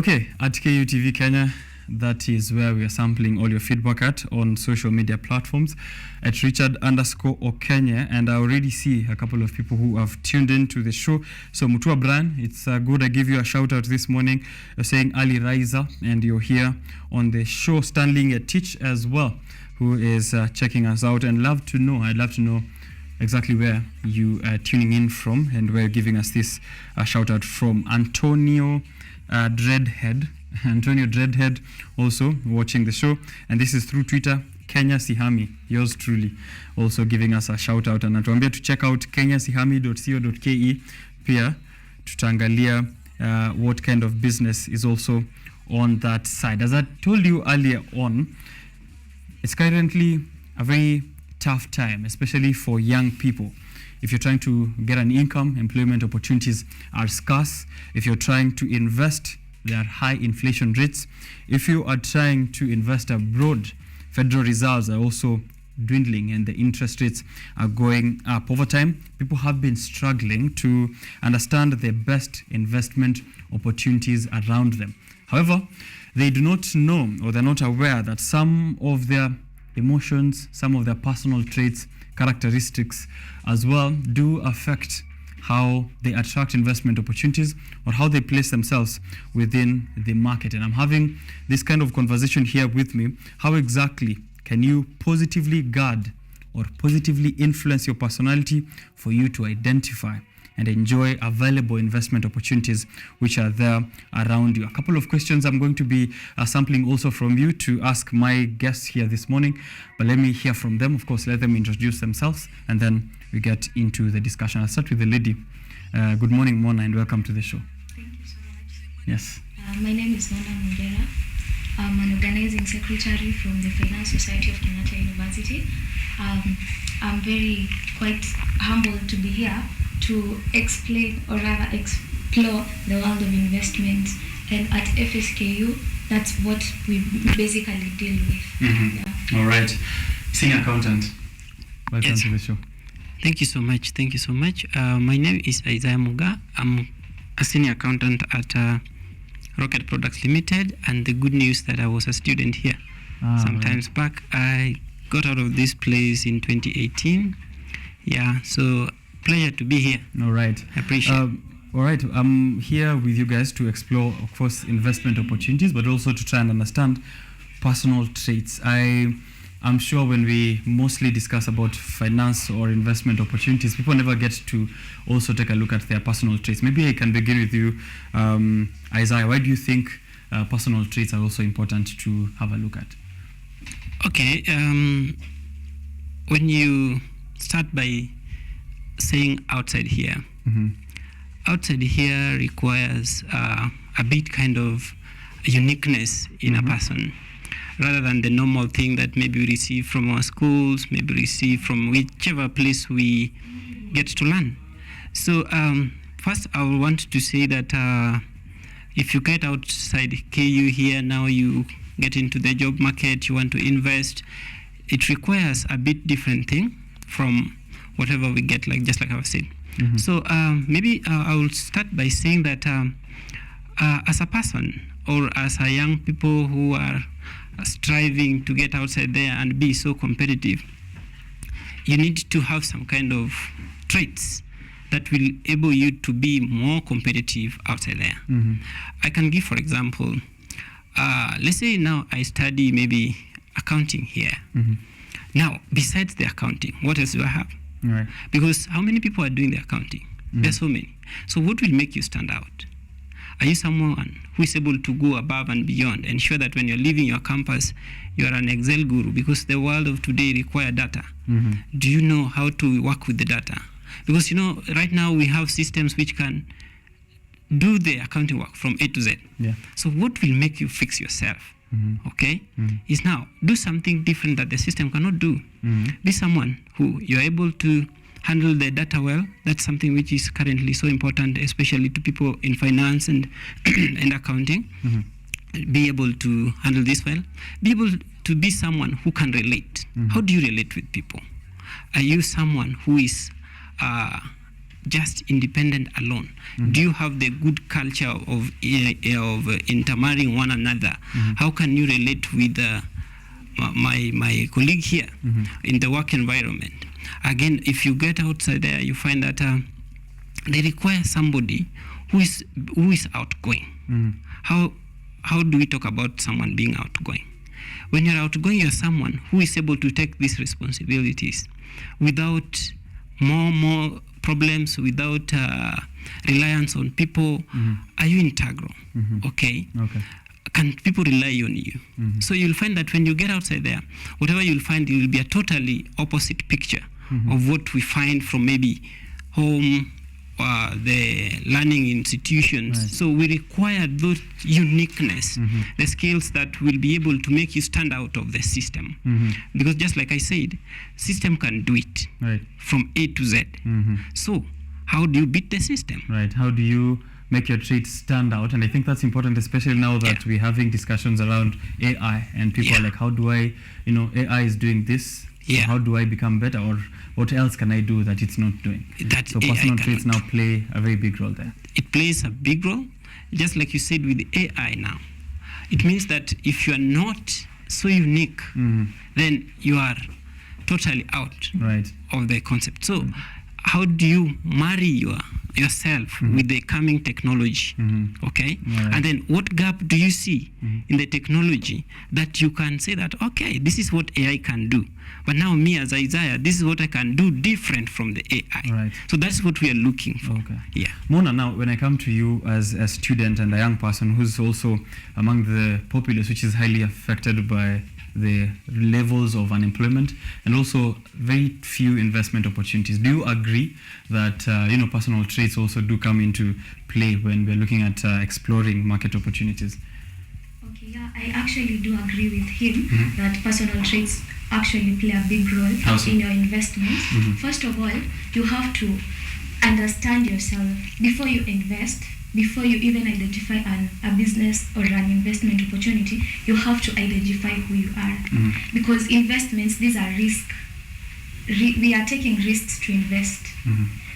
Okay, at KU TV Kenya, that is where we are sampling all your feedback at on social media platforms at Richard_Okenye, and I already see a couple of people who have tuned into the show. So Mutua Bran, it's good I give you a shout out this morning. You're saying Ali Riza, and you're here on the show. Stanley Teach as well, who is checking us out, and I'd love to know exactly where you are tuning in from and where you're giving us this shout out from. Antonio Dreadhead also watching the show, and this is through Twitter. Kenya Sihami, yours truly, also giving us a shout out, and natuambia to check out kenyasihami.co.ke. pia tutaangalia what kind of business is also on that side. As I told you earlier on, it's currently a very tough time, especially for young people. If you're trying to get an income, employment opportunities are scarce. If you're trying to invest, there are high inflation rates. If you are trying to invest abroad, federal reserves are also dwindling and the interest rates are going up. Over time, people have been struggling to understand the best investment opportunities around them. However, they do not know, or they're not aware that some of their emotions, some of their personal traits, characteristics as well do affect how they attract investment opportunities or how they place themselves within the market. And I'm having this kind of conversation here with me. How exactly can you positively guard or positively influence your personality for you to identify and enjoy available investment opportunities which are there around you? A couple of questions I'm going to be sampling also from you to ask my guests here this morning, but let me hear from them. Of course, let them introduce themselves and then we get into the discussion. I'll start with the lady. Good morning, Mona, and welcome to the show. Thank you so much. Yes. My name is Mona Mwongera. I'm an organizing secretary from the Finance Society of Kenyatta University. I'm quite humbled to be here to explain or rather explore the world of investment, and at FSKU that's what we basically deal with. Mm-hmm. Yeah. All right, senior accountant, welcome to the show. Thank you so much. My name is Isaiah Muga. I'm a senior accountant at Rocket Products Ltd, and the good news that I was a student here sometimes back. I got out of this place in 2018. Yeah, so pleasure to be here. All right. I appreciate it. All right. I'm here with you guys to explore, of course, investment opportunities, but also to try and understand personal traits. I'm sure when we mostly discuss about finance or investment opportunities, people never get to also take a look at their personal traits. Maybe I can begin with you, Isaiah. Why do you think personal traits are also important to have a look at? Okay. When you start by saying outside here. Mm-hmm. Outside here requires a bit kind of uniqueness in a person, rather than the normal thing that maybe we receive from our schools, maybe receive from whichever place we get to learn. So first I want to say that if you get outside KU here, now you get into the job market, you want to invest, it requires a bit different thing from whatever we get, just like I was saying. Mm-hmm. So maybe I will start by saying that as a person or as a young people who are striving to get outside there and be so competitive, you need to have some kind of traits that will enable you to be more competitive outside there. Mm-hmm. I can give, for example, let's say now I study maybe accounting here. Mm-hmm. Now, besides the accounting, what else do I have? Right. Because how many people are doing the accounting? Mm-hmm. There's so many. So what will make you stand out? Are you someone who is able to go above and beyond, ensure that when you're leaving your campus, you are an Excel guru? Because the world of today requires data. Mm-hmm. Do you know how to work with the data? Because, right now we have systems which can do the accounting work from A to Z. Yeah. So what will make you fix yourself? Mm-hmm. Okay? Mm-hmm. Is now do something different that the system cannot do. Mm-hmm. Be someone who you're able to handle the data well. That's something which is currently so important, especially to people in finance and and accounting. Mm-hmm. Be able to handle this well. Be able to be someone who can relate. Mm-hmm. How do you relate with people? Are you someone who is just independent alone? Do you have the good culture of intermarrying one another? How can you relate with my colleague here in the work environment? Again, if you get outside there, you find that they require somebody who is outgoing. How do we talk about someone being outgoing? When you're outgoing, you're someone who is able to take these responsibilities without more problems, without reliance on people. Are you integral? Okay. Can people rely on you? So you'll find that when you get outside there, whatever you'll find, it will be a totally opposite picture of what we find from maybe home, the learning institutions. Right. So we require those uniqueness, the skills that will be able to make you stand out of the system. Because just like I said, system can do it from A to Z. So how do you beat the system? Right. How do you make your trade stand out? And I think that's important, especially now that we're having discussions around AI and people are like, how do I, AI is doing this. So how do I become better, or what else can I do that it's not doing? So personal traits now play a very big role there. It plays a big role, just like you said with AI now. It means that if you are not so unique, then you are totally out of the concept. So how do you marry yourself with the coming technology? Okay? And then what gap do you see in the technology that you can say that, okay, this is what AI can do, but now me as Isaiah, this is what I can do different from the AI. So that's what we are looking for. Mona, now when I come to you as a student and a young person who's also among the populace which is highly affected by the levels of unemployment and also very few investment opportunities, do you agree that personal traits also do come into play when we're looking at exploring market opportunities? Okay, yeah, I actually do agree with him that personal traits actually play a big role in your investments. First of all, you have to understand yourself before you invest. Before you even identify a business or an investment opportunity, you have to identify who you are. Because investments, these are risks. We are taking risks to invest.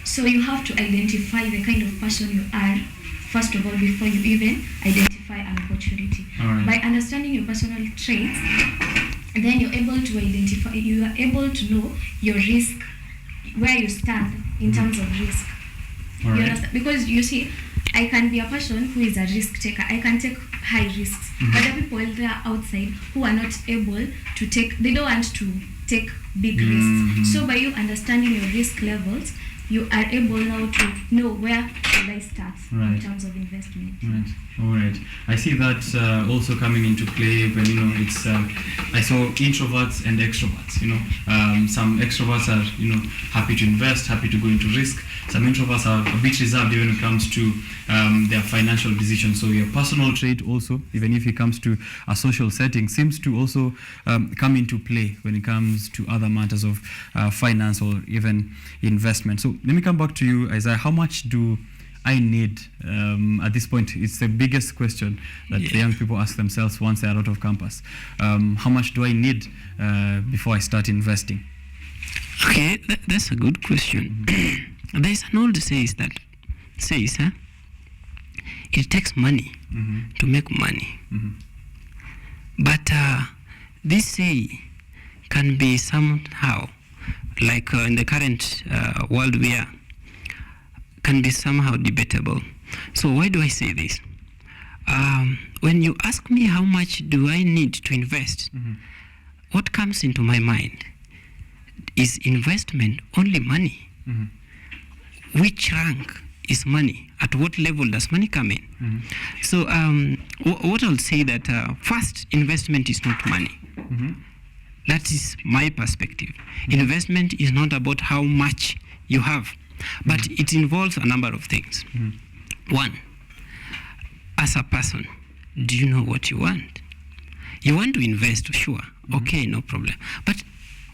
So you have to identify the kind of person you are, first of all, before you even identify an opportunity. By understanding your personal traits, then you're able to identify, you are able to know your risk, where you stand in terms of risk. You understand? Because you see, I can be a person who is a risk taker. I can take high risks. But there are people there outside who are not able to take, they don't want to take big risks. So by you understanding your risk levels, you are able now to know where should I start in terms of investment. All right. I see that also coming into play when it's I saw introverts and extroverts. Some extroverts are happy to invest, happy to go into risk. Some introverts are a bit reserved even when it comes to their financial decisions. So your personal trait also, even if it comes to a social setting, seems to also come into play when it comes to other matters of finance or even investment. So let me come back to you, Isaiah. How much do I need at this point? It's the biggest question that the young people ask themselves once they're out of campus. How much do I need before I start investing? Okay, that's a good question. There's an old saying that says, it takes money to make money. But this say can be somehow, like in the current world we are, can be somehow debatable. So why do I say this? When you ask me how much do I need to invest, what comes into my mind is investment only money? Which rank is money? At what level does money come in? So what I'll say that first, investment is not money. That is my perspective. Investment is not about how much you have, but it involves a number of things. One, as a person, do you know what you want? You want to invest, sure. Okay, no problem. But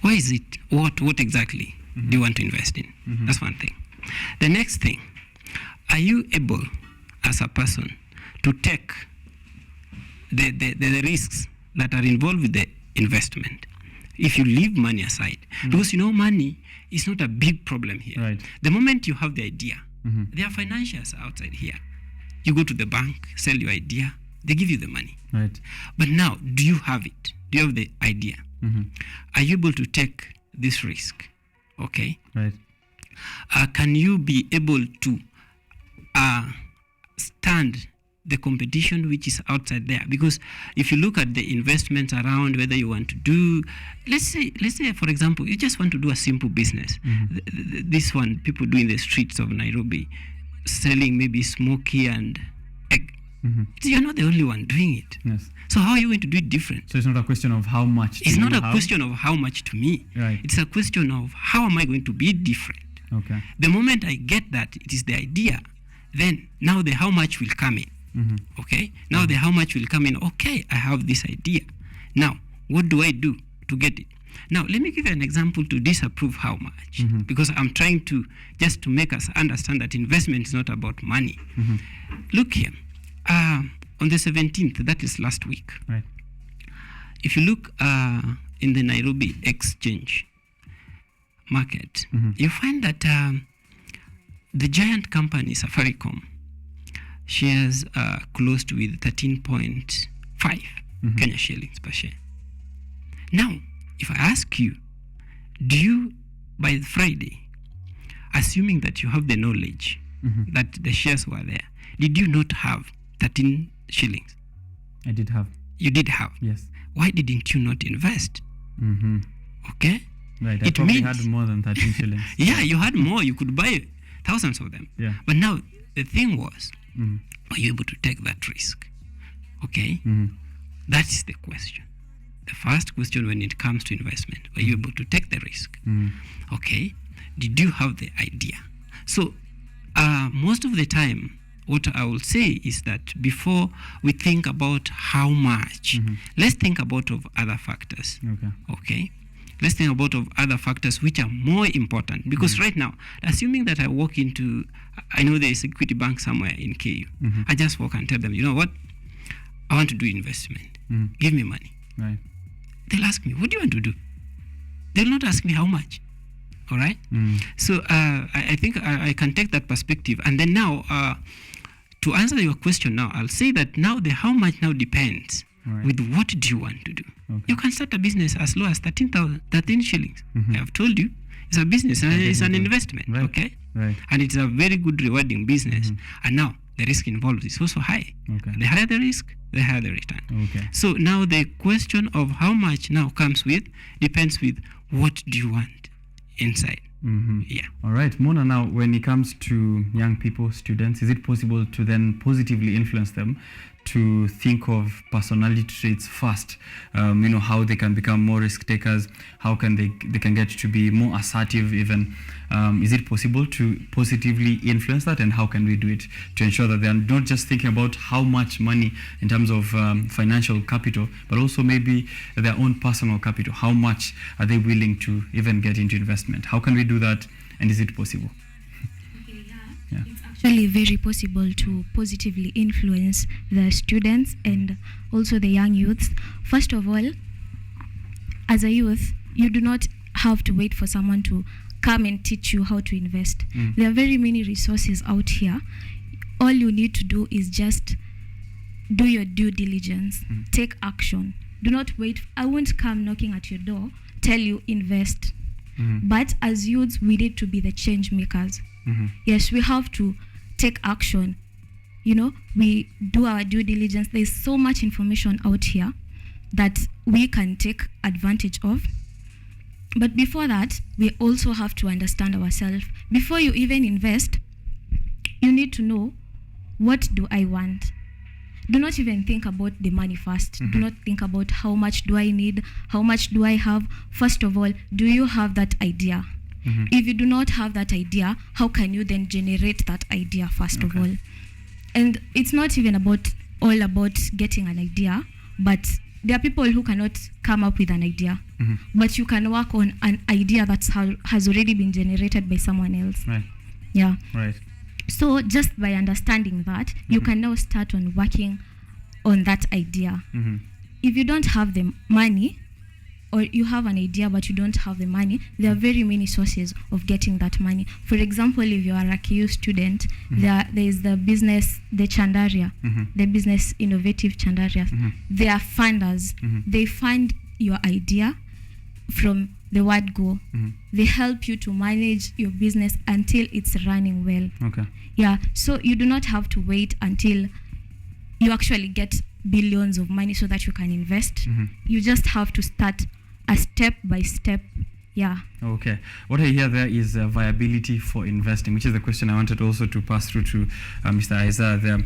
why is it? What exactly do you want to invest in? That's one thing. The next thing, are you able as a person to take the risks that are involved with the investment? if you leave money aside, because money is not a big problem here. Right. The moment you have the idea, there are financiers outside here. You go to the bank, sell your idea, they give you the money. Right. But now, do you have it? Do you have the idea? Are you able to take this risk? Okay. Right. Can you be able to stand the competition which is outside there? Because if you look at the investments around, whether you want to do, let's say for example, you just want to do a simple business. This one people do in the streets of Nairobi, selling maybe smoky and egg. You're not the only one doing it. Yes. So how are you going to do it different? So it's not a question of how much. It's not a question of how much to me. Right. It's a question of how am I going to be different. Okay. The moment I get that it is the idea, then now the how much will come in. Okay. Now the how much will come in. Okay, I have this idea. Now, what do I do to get it? Now, let me give you an example to disapprove how much, because I'm trying to just to make us understand that investment is not about money. Look here. On the 17th, that is last week. Right. If you look in the Nairobi exchange market, you find that the giant company Safaricom shares closed with 13.5 Kenya shillings per share. Now, if I ask you, do you, by Friday, assuming that you have the knowledge that the shares were there, did you not have 13 shillings? I did have. You did have. Yes. Why didn't you not invest? Okay. Right. I It probably means- had more than 13 shillings. Yeah, you had more. You could buy thousands of them. Yeah. But now the thing was, are you able to take that risk? Okay. That is the question. The first question when it comes to investment, are you able to take the risk? Okay. Did you have the idea? So most of the time, what I will say is that before we think about how much, let's think about of other factors. Okay. Let's think about of other factors which are more important. Because right now, assuming that I walk into, I know there is Equity Bank somewhere in KU. I just walk and tell them, you know what? I want to do investment. Give me money. Right. They'll ask me, what do you want to do? They'll not ask me how much. All right? So I think I can take that perspective. And then now, to answer your question now, I'll say that now the how much now depends with what do you want to do. You can start a business as low as 13 shillings. I have told you, it's a business, and it's an investment, Right. okay? Right. And it's a very good rewarding business. And now the risk involved is also high. Okay. The higher the risk, the higher the return. Okay. So now the question of how much now comes with, depends with what do you want inside. Yeah. All right, Mona, now when it comes to young people, students, is it possible to then positively influence them to think of personality traits first? How they can become more risk takers, how can they can get to be more assertive even. Is it possible to positively influence that, and how can we do it to ensure that they are not just thinking about how much money in terms of financial capital, but also maybe their own personal capital? How much are they willing to even get into investment? How can we do that, and is it possible? Yeah. It's actually very possible to positively influence the students and also the young youths. First of all, as a youth, you do not have to wait for someone to come and teach you how to invest. There are very many resources out here. All you need to do is just do your due diligence, take action. Do not wait. I won't come knocking at your door, tell you invest. But as youths, we need to be the change makers. Yes, we have to take action. We do our due diligence. There's so much information out here that we can take advantage of. But before that, we also have to understand ourselves. Before you even invest, you need to know, what do I want? Do not even think about the money first. Do not think about how much do I need, how much do I have. First of all, do you have that idea? If you do not have that idea, how can you then generate that idea first of all? And it's not even all about getting an idea, but there are people who cannot come up with an idea, but you can work on an idea that has already been generated by someone else. Right. Yeah. Right. So just by understanding that, you can now start on working on that idea. If you don't have the money, or you have an idea but you don't have the money, there are very many sources of getting that money. For example, if you are a KU student, there is the Chandaria, the business innovative Chandaria. They are funders. They fund your idea from the word go. They help you to manage your business until it's running well. Okay. Yeah, so you do not have to wait until you actually get billions of money so that you can invest. You just have to start a step by step. Yeah. Okay. What I hear there is viability for investing, which is the question I wanted also to pass through to Mr. Isaiah there.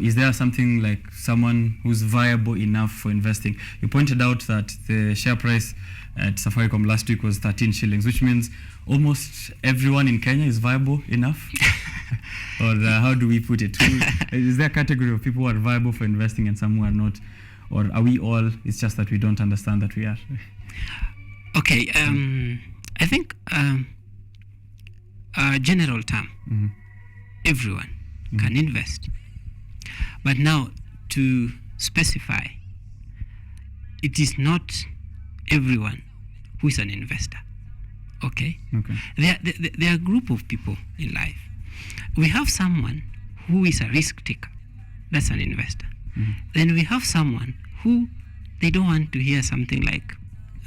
Is there something like someone who's viable enough for investing? You pointed out that the share price at Safaricom last week was 13 shillings, which means almost everyone in Kenya is viable enough? Or how do we put it? Is there a category of people who are viable for investing and some who are not? Or are we all, it's just that we don't understand that we are? Okay, I think general term, everyone can invest. But now to specify, it is not everyone who is an investor. Okay? There are a group of people in life. We have someone who is a risk taker. That's an investor. Then we have someone who they don't want to hear something like,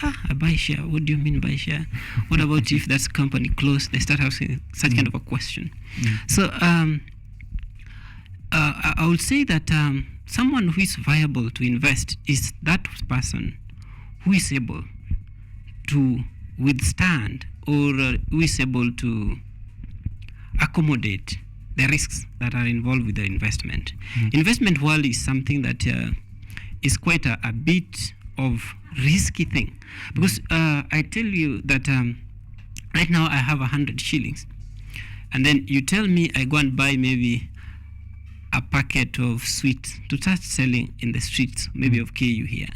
I buy share. What do you mean by share? What about if that company closed? They start asking such kind of a question. So I would say that someone who is viable to invest is that person who is able to withstand or who is able to accommodate the risks that are involved with the investment. Investment world is something that is quite a bit of risky thing, because I tell you that right now I have 100 shillings, and then you tell me I go and buy maybe a packet of sweets to start selling in the streets, maybe of KU here.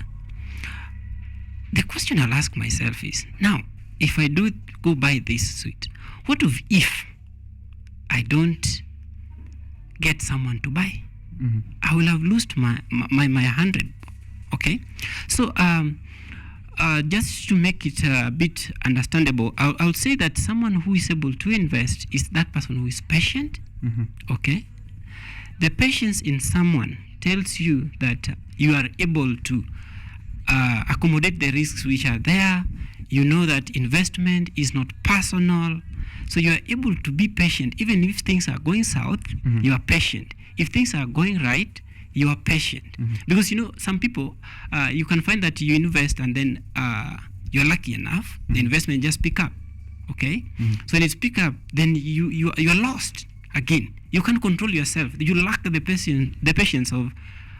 The question I'll ask myself is, now, if I do go buy this sweet, what if I don't get someone to buy? I will have lost my 100. Okay, so just to make it a bit understandable, I would say that someone who is able to invest is that person who is patient. Okay, the patience in someone tells you that you are able to accommodate the risks which are there. You know that investment is not personal, so you are able to be patient. Even if things are going south, you are patient. If things are going right, you are patient. Because some people, you can find that you invest and then you're lucky enough, the investment just pick up. Okay, so when it's pick up, then you are lost again. You can't control yourself. You lack the patience of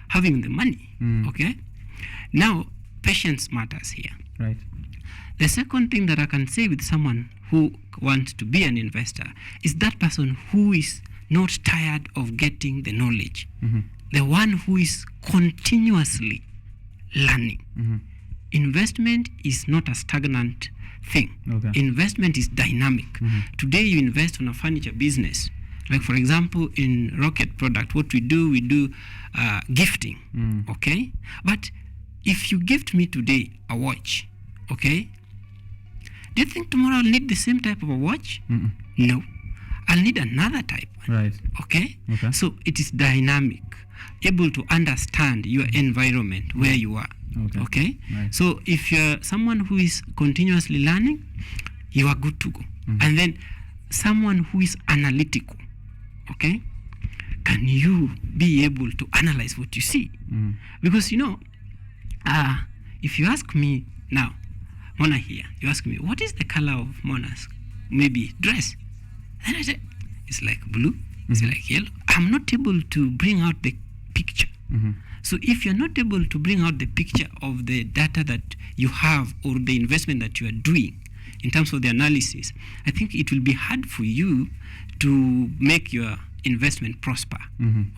having the money. Okay, now patience matters here. Right. The second thing that I can say with someone who wants to be an investor is that person who is not tired of getting the knowledge. The one who is continuously learning. Investment is not a stagnant thing. Investment is dynamic. Today you invest on a furniture business. Like for example, in Rocket Product, what we do gifting. Okay? But if you gift me today a watch, okay? Do you think tomorrow I'll need the same type of a watch? No. I'll need another type. Right. Okay? So it is dynamic, able to understand your environment where you are. Okay? Right. So if you're someone who is continuously learning, you are good to go. And then someone who is analytical, okay? Can you be able to analyze what you see? Because if you ask me now, Mona here, you ask me, what is the color of Mona's maybe dress? And I say, it's like blue, it's like yellow. I'm not able to bring out the picture. So if you're not able to bring out the picture of the data that you have or the investment that you are doing in terms of the analysis, I think it will be hard for you to make your investment prosper.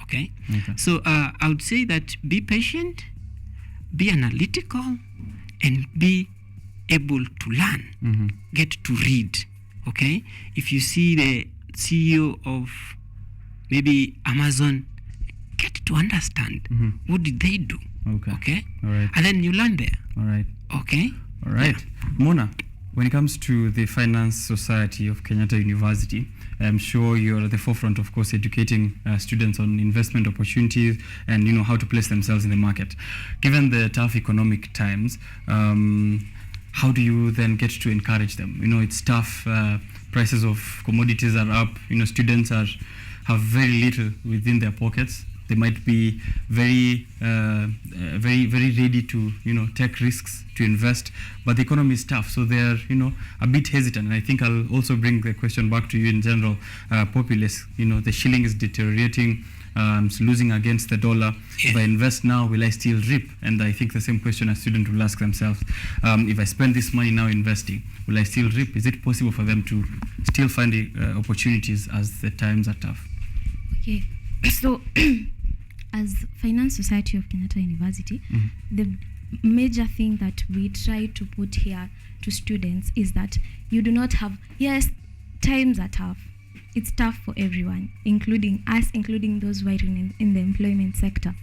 Okay? So I would say that be patient, be analytical, and be able to learn. Get to read. Okay? If you see the CEO of maybe Amazon, get to understand what did they do. Okay? All right. And then you learn there. All right. Okay? All right. Mona, when it comes to the Finance Society of Kenyatta University, I'm sure you're at the forefront, of course, educating students on investment opportunities and, you know, how to place themselves in the market. Given the tough economic times, how do you then get to encourage them? You know, it's tough. Prices of commodities are up. You know, students have very little within their pockets. They might be very ready to, you know, take risks to invest, but the economy is tough, so they're, you know, a bit hesitant. And I think I'll also bring the question back to you in general. Populace, you know, the shilling is deteriorating, it's losing against the dollar. Yeah. If I invest now, will I still reap? And I think the same question a student will ask themselves. If I spend this money now investing, will I still reap? Is it possible for them to still find opportunities as the times are tough? Okay, so as Finance Society of Kenyatta University, the major thing that we try to put here to students is that you do not have, yes, times are tough. It's tough for everyone, including us, including those who are in the employment sector.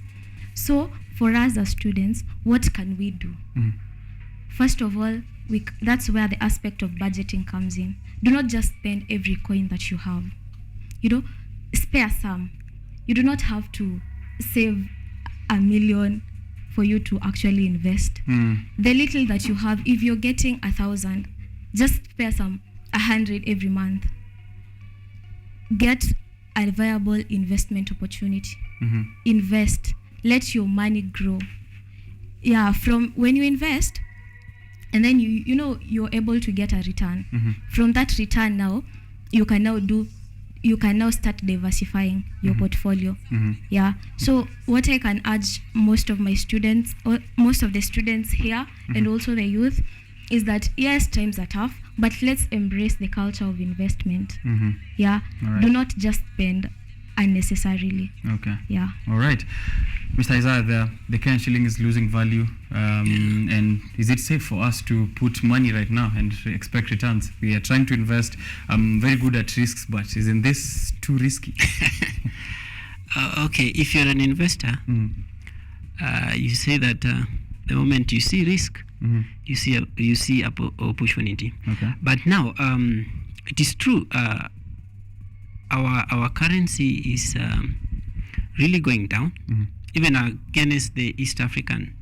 So for us as students, what can we do? First of all, that's where the aspect of budgeting comes in. Do not just spend every coin that you have. You know, spare some. You do not have to save 1 million for you to actually invest. The little that you have, if you're getting 1,000, just spare some 100 every month. Get a viable investment opportunity. Invest. Let your money grow. Yeah, from when you invest, and then you know you're able to get a return. From that return now, you can now start diversifying your portfolio. Yeah. So what I can urge most of my students, or most of the students here, and also the youth, is that yes, times are tough, but let's embrace the culture of investment. Yeah. Right. Do not just spend unnecessarily. Okay. Yeah. All right. Mr. Isaiah, the Kenyan shilling is losing value. And is it safe for us to put money right now and expect returns? We are trying to invest. I'm very good at risks, but isn't this too risky? Okay, if you're an investor, you say that the moment you see risk, you see opportunity. Okay. But now, it is true. Our currency is really going down, even against the East African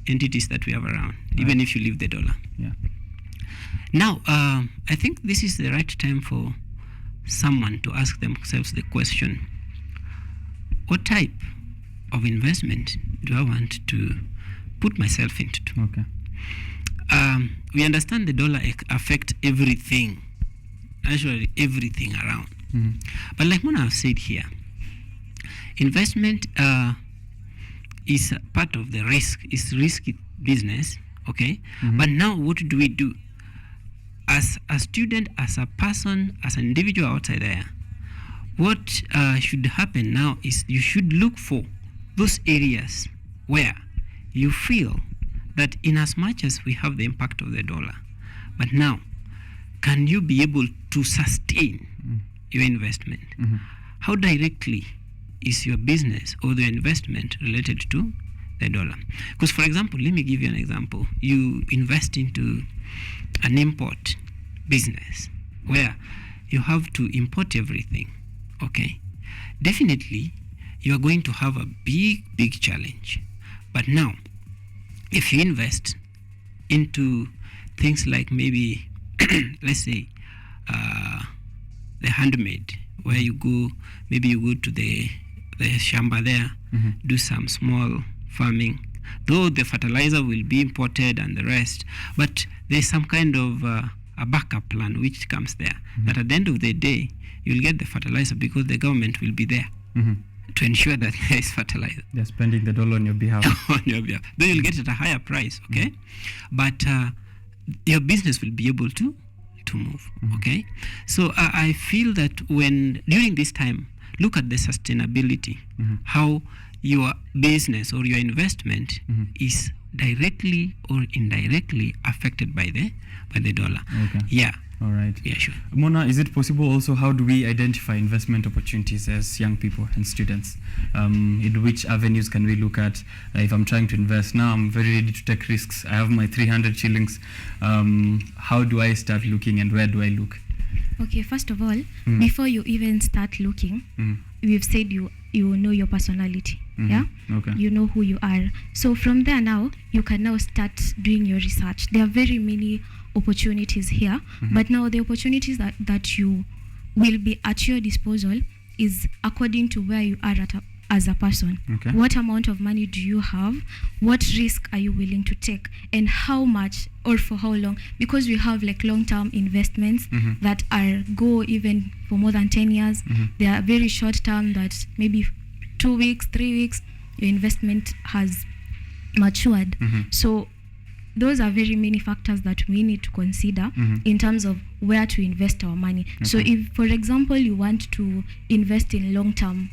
entities that we have around, even if you leave the dollar. Yeah. Now, I think this is the right time for someone to ask themselves the question, what type of investment do I want to put myself into? Okay. We understand the dollar affects everything, actually everything around. But like Mona have said here, investment is part of the risk. It's risky business, okay? But now what do we do? As a student, as a person, as an individual outside there, what should happen now is you should look for those areas where you feel that in as much as we have the impact of the dollar, but now, can you be able to sustain your investment? How directly is your business or the investment related to the dollar? Because, for example, let me give you an example. You invest into an import business where you have to import everything, okay? Definitely, you are going to have a big challenge. But now, if you invest into things like maybe, let's say, the handmade, where you go to the shamba there, do some small farming, though the fertilizer will be imported and the rest, but there's some kind of a backup plan which comes there, that at the end of the day, you'll get the fertilizer because the government will be there to ensure that there is fertilizer. They're spending the dollar on your behalf. On your behalf. Then you'll get it at a higher price, okay? But your business will be able to move, okay? So I feel that during this time, look at the sustainability, how your business or your investment is directly or indirectly affected by the dollar. Okay. Yeah. All right. Yeah, sure. Mona, is it possible also, how do we identify investment opportunities as young people and students? In which avenues can we look at? If I'm trying to invest now, I'm very ready to take risks. I have my 300 shillings. How do I start looking and where do I look? Okay, first of all, before you even start looking, we've said you know your personality. Yeah? Okay. You know who you are. So from there now, you can now start doing your research. There are very many opportunities here, but now the opportunities that you will be at your disposal is according to where you are as a person. Okay. What amount of money do you have? What risk are you willing to take? And how much or for how long? Because we have like long-term investments that go even for more than 10 years. They are very short-term, that maybe 2 weeks, 3 weeks, your investment has matured. So those are very many factors that we need to consider in terms of where to invest our money. Okay. So if, for example, you want to invest in a long-term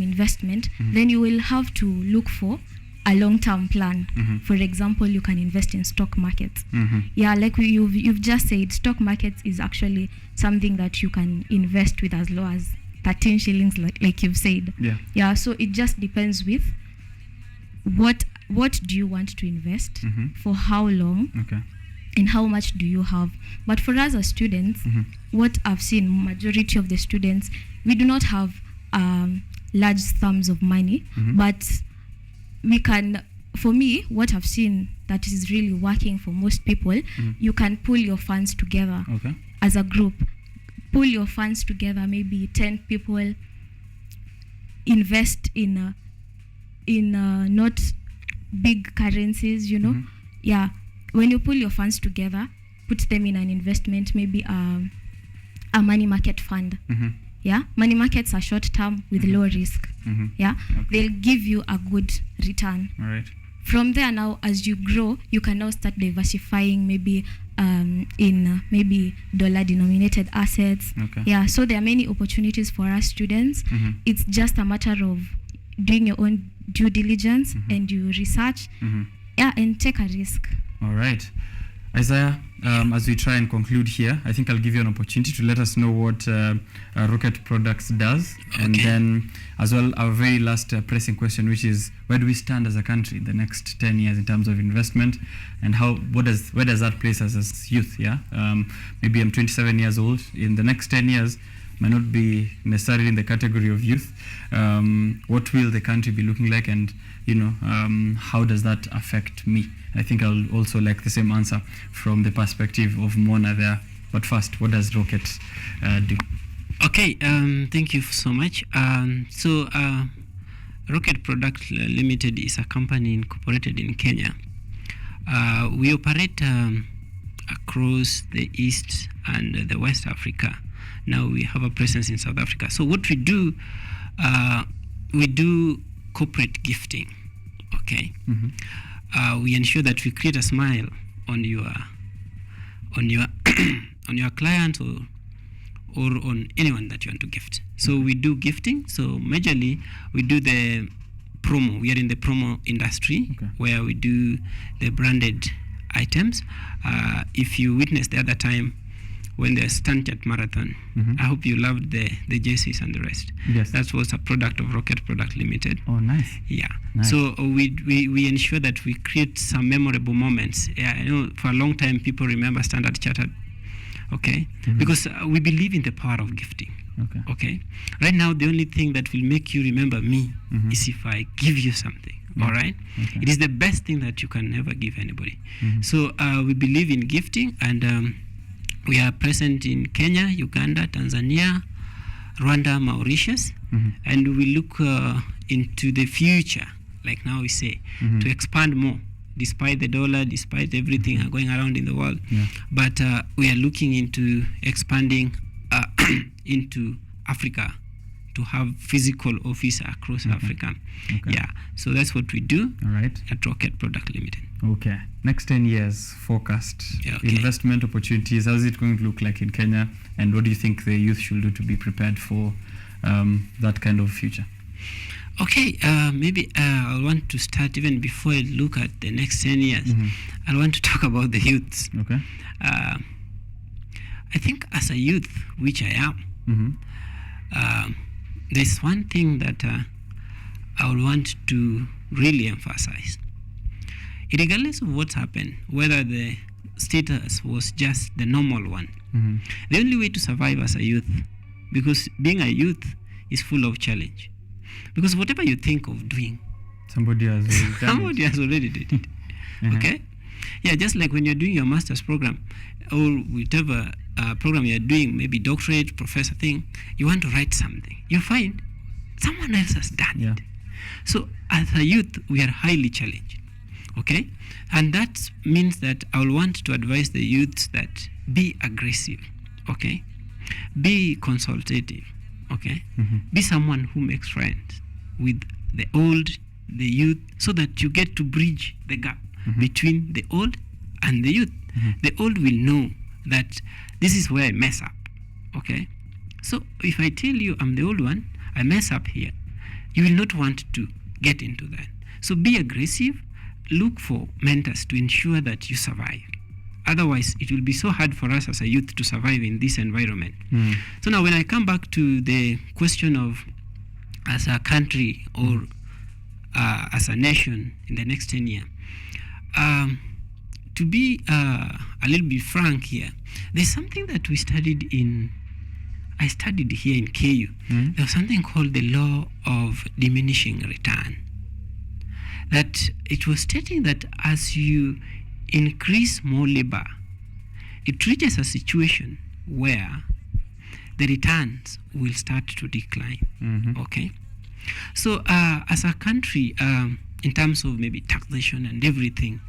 investment, then you will have to look for a long-term plan. For example, you can invest in stock markets. Yeah, like you've just said, stock markets is actually something that you can invest with as low as 13 shillings, like you've said. Yeah. So it just depends with what do you want to invest, for how long, and how much do you have. But for us as students, what I've seen, majority of the students, we do not have large sums of money, but we can, for me, what I've seen that is really working for most people, you can pull your funds together as a group. Pull your funds together, maybe 10 people, invest in not big currencies, Yeah, when you pull your funds together, put them in an investment, maybe a money market fund. Yeah, money markets are short term with low risk. Yeah, they'll give you a good return. All right. From there now, as you grow, you can now start diversifying, maybe in maybe dollar-denominated assets. Yeah, so there are many opportunities for us students. It's just a matter of doing your own due diligence and you research, and take a risk. All right. Isaiah, as we try and conclude here, I think I'll give you an opportunity to let us know what Rocket Products does. And then as well, our very last pressing question, which is, where do we stand as a country in the next 10 years in terms of investment, and where does that place us as youth? Yeah, maybe I'm 27 years old. In the next 10 years, might not be necessarily in the category of youth. What will the country be looking like, and how does that affect me? I think I'll also like the same answer from the perspective of Mona there. But first, what does Rocket do? Okay, thank you so much. Rocket Products Ltd is a company incorporated in Kenya. We operate across the East and the West Africa. Now we have a presence in South Africa. So what we do corporate gifting. Okay. We ensure that we create a smile on your on your client or on anyone that you want to gift. So we do gifting. So majorly we do the promo. We are in the promo industry where we do the branded items. If you witnessed the other time when the Stanchart Marathon, I hope you loved the jerseys and the rest. Yes. That was a product of Rocket Products Ltd. Oh, nice. Yeah. Nice. So we ensure that we create some memorable moments. Yeah, I know for a long time people remember Standard Chartered. Okay. Because we believe in the power of gifting. Okay. Right now, the only thing that will make you remember me is if I give you something. All right. It is the best thing that you can ever give anybody. So we believe in gifting, and we are present in Kenya, Uganda, Tanzania, Rwanda, Mauritius, and we look into the future, like now we say, to expand more, despite the dollar, despite everything going around in the world. But we are looking into expanding into Africa, to have physical office across Africa. Yeah, so that's what we do at Rocket Products Ltd. Okay. Next 10 years forecast, investment opportunities, how is it going to look like in Kenya, and what do you think the youth should do to be prepared for that kind of future? Okay, maybe I want to start even before I look at the next 10 years. I want to talk about the youths. Okay. I think as a youth, which I am, there's one thing that I would want to really emphasize. Regardless of what's happened, whether the status was just the normal one, the only way to survive as a youth, because being a youth is full of challenge, because whatever you think of doing, somebody has already did it. Okay? Yeah, just like when you're doing your master's program or whatever program you're doing, maybe doctorate, professor thing, you want to write something. You find someone else has done it. So as a youth, we are highly challenged. Okay? And that means that I will want to advise the youths that be aggressive. Okay? Be consultative. Okay? Be someone who makes friends with the old, the youth, so that you get to bridge the gap between the old and the youth. The old will know that this is where I mess up. Okay? So if I tell you I'm the old one, I mess up here, you will not want to get into that. So be aggressive. Look for mentors to ensure that you survive. Otherwise, it will be so hard for us as a youth to survive in this environment. So now when I come back to the question of as a country or as a nation in the next 10 years, to be a little bit frank here, there's something that I studied here in KU. There was something called the law of diminishing return. That it was stating that as you increase more labor, it reaches a situation where the returns will start to decline. Okay? So as a country, in terms of maybe taxation and everything,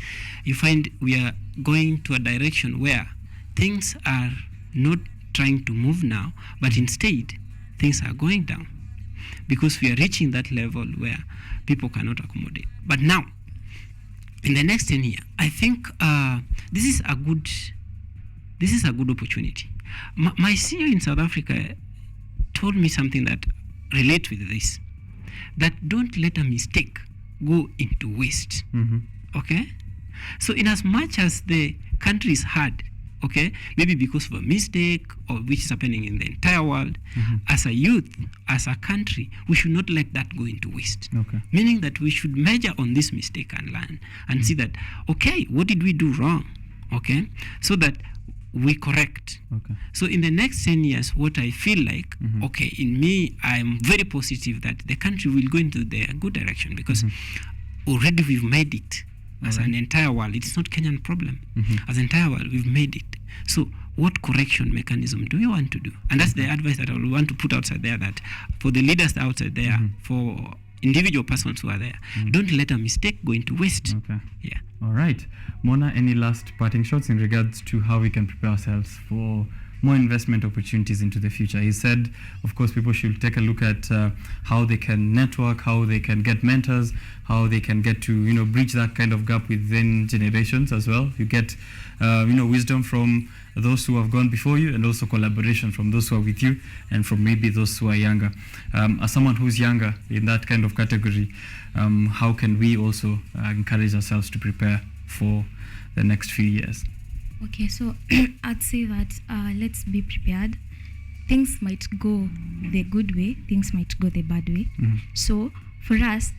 you find we are going to a direction where things are not trying to move now, but instead things are going down, because we are reaching that level where people cannot accommodate. But now, in the next 10 years, I think this is a good opportunity. My CEO in South Africa told me something that relates with this, that don't let a mistake go into waste. Okay? So in as much as the country is hard, okay, maybe because of a mistake or which is happening in the entire world, as a youth, as a country, we should not let that go into waste. Okay. Meaning that we should measure on this mistake and learn and see that, okay, what did we do wrong? Okay, so that we correct. Okay. So in the next 10 years, what I feel like, okay, in me, I'm very positive that the country will go into the good direction, because already we've made it. As an entire world, it's not Kenyan problem. As an entire world, we've made it. So what correction mechanism do we want to do? And that's the advice that I will want to put outside there, that for the leaders outside there, for individual persons who are there, don't let a mistake go into waste. Okay. Yeah. All right. Mona, any last parting shots in regards to how we can prepare ourselves for more investment opportunities into the future? He said, of course, people should take a look at how they can network, how they can get mentors, how they can get to, bridge that kind of gap within generations as well. You get, wisdom from those who have gone before you, and also collaboration from those who are with you and from maybe those who are younger. As someone who's younger in that kind of category, how can we also encourage ourselves to prepare for the next few years? Okay, so I'd say that let's be prepared. Things might go the good way, things might go the bad way. So for us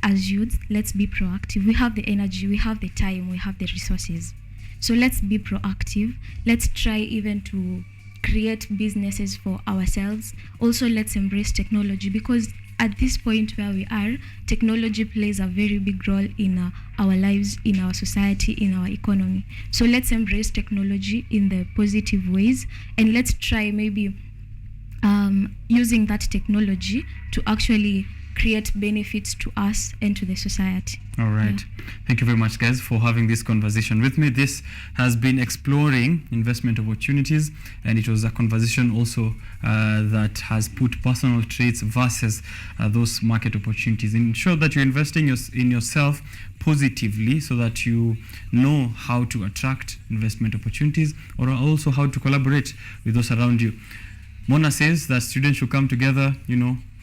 as youths, let's be proactive. We have the energy, we have the time, we have the resources. So let's be proactive. Let's try even to create businesses for ourselves. Also, let's embrace technology, because at this point where we are, technology plays a very big role in our lives, in our society, in our economy. So let's embrace technology in the positive ways, and let's try maybe using that technology to actually create benefits to us and to the society. All right. Yeah. Thank you very much, guys, for having this conversation with me. This has been exploring investment opportunities, and it was a conversation also that has put personal traits versus those market opportunities. Ensure that you're investing in yourself positively, so that you know how to attract investment opportunities, or also how to collaborate with those around you. Mona says that students should come together,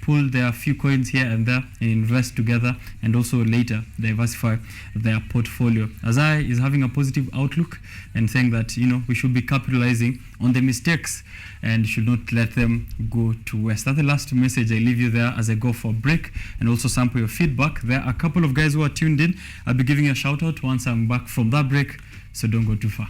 pull their few coins here and there and invest together, and also later diversify their portfolio. Isaiah is having a positive outlook and saying that, you know, we should be capitalizing on the mistakes and should not let them go to waste. That's the last message I leave you there as I go for a break and also sample your feedback. There are a couple of guys who are tuned in. I'll be giving a shout out once I'm back from that break, so don't go too far.